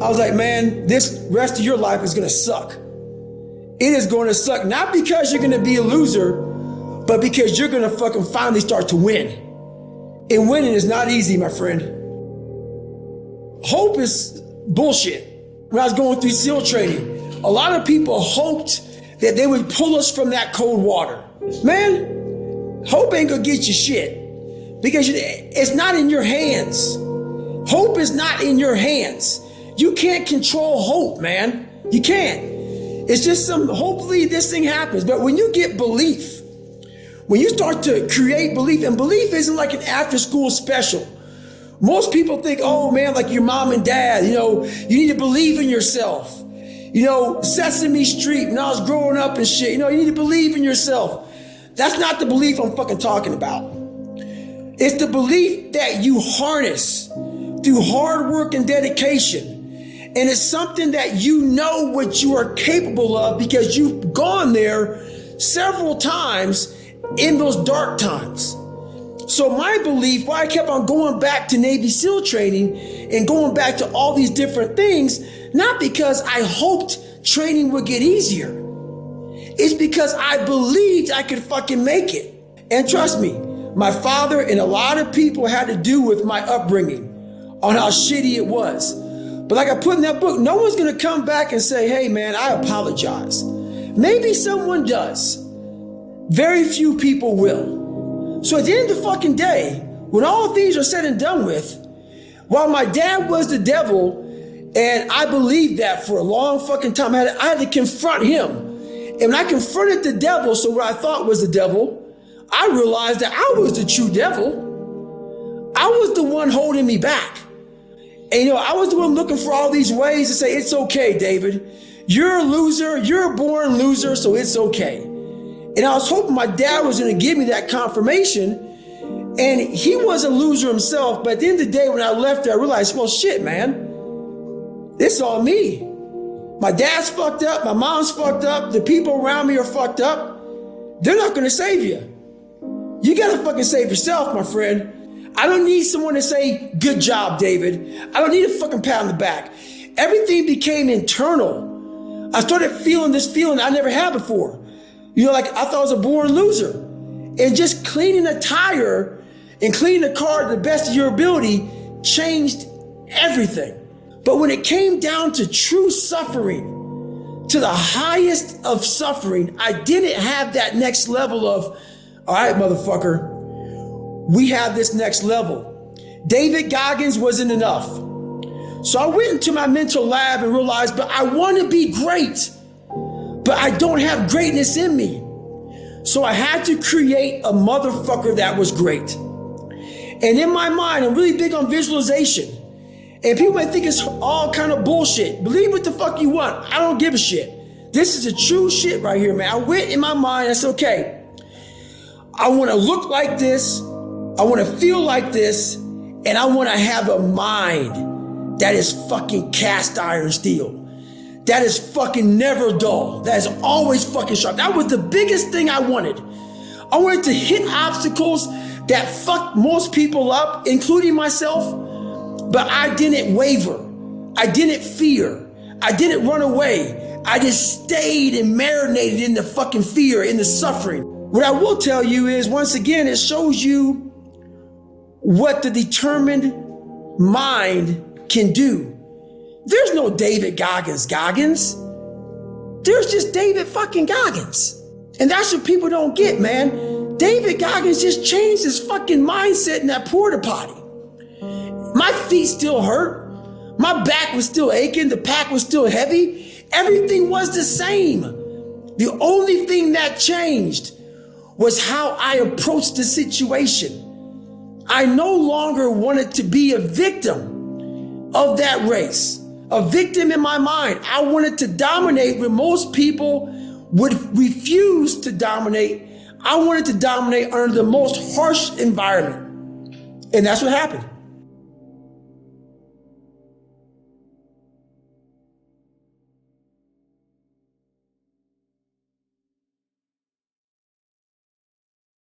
I was like, man, this rest of your life is gonna suck. It is going to suck, not because you're gonna be a loser, but because you're gonna fucking finally start to win. And winning is not easy, my friend. Hope is bullshit. When I was going through SEAL training, a lot of people hoped that they would pull us from that cold water. Man, hope ain't gonna get you shit because it's not in your hands. Hope is not in your hands. You can't control hope, man. You can't. It's just hopefully this thing happens. But when you get belief, when you start to create belief, and belief isn't like an after school special. Most people think, oh man, like your mom and dad, you need to believe in yourself. Sesame Street, when I was growing up and shit, you need to believe in yourself. That's not the belief I'm fucking talking about. It's the belief that you harness through hard work and dedication. And it's something that you know what you are capable of because you've gone there several times in those dark times. So my belief, why I kept on going back to Navy SEAL training and going back to all these different things, not because I hoped training would get easier. It's because I believed I could fucking make it. And trust me, my father and a lot of people had to do with my upbringing on how shitty it was. But like I put in that book, no one's gonna come back and say, hey man, I apologize. Maybe someone does. Very few people will. So at the end of the fucking day, when all things are said and done with, while my dad was the devil, and I believed that for a long fucking time, I had to confront him. And when I confronted the devil, so what I thought was the devil, I realized that I was the true devil. I was the one holding me back. And I was the one looking for all these ways to say, it's okay, David. You're a loser, you're a born loser, so it's okay. And I was hoping my dad was gonna give me that confirmation. And he was a loser himself, but at the end of the day, when I left there, I realized, well, shit, man, it's on me. My dad's fucked up, my mom's fucked up, the people around me are fucked up. They're not gonna save you. You gotta fucking save yourself, my friend. I don't need someone to say, good job, David. I don't need a fucking pat on the back. Everything became internal. I started feeling this feeling I never had before. Like I thought I was a born loser. And just cleaning a tire and cleaning the car to the best of your ability changed everything. But when it came down to true suffering, to the highest of suffering, I didn't have that next level of, all right, motherfucker, we have this next level. David Goggins wasn't enough. So I went into my mental lab and realized, but I want to be great, but I don't have greatness in me. So I had to create a motherfucker that was great. And in my mind, I'm really big on visualization. And people might think it's all kind of bullshit. Believe what the fuck you want. I don't give a shit. This is the true shit right here, man. I went in my mind, I said, okay, I want to look like this. I want to feel like this, and I want to have a mind that is fucking cast iron steel. That is fucking never dull. That is always fucking sharp. That was the biggest thing I wanted. I wanted to hit obstacles that fucked most people up, including myself, but I didn't waver. I didn't fear. I didn't run away. I just stayed and marinated in the fucking fear, in the suffering. What I will tell you is, once again, it shows you what the determined mind can do. There's no David Goggins. There's just David fucking Goggins. And that's what people don't get, man. David Goggins just changed his fucking mindset in that porta potty. My feet still hurt. My back was still aching. The pack was still heavy. Everything was the same. The only thing that changed was how I approached the situation. I no longer wanted to be a victim of that race, a victim in my mind. I wanted to dominate when most people would refuse to dominate. I wanted to dominate under the most harsh environment. And that's what happened.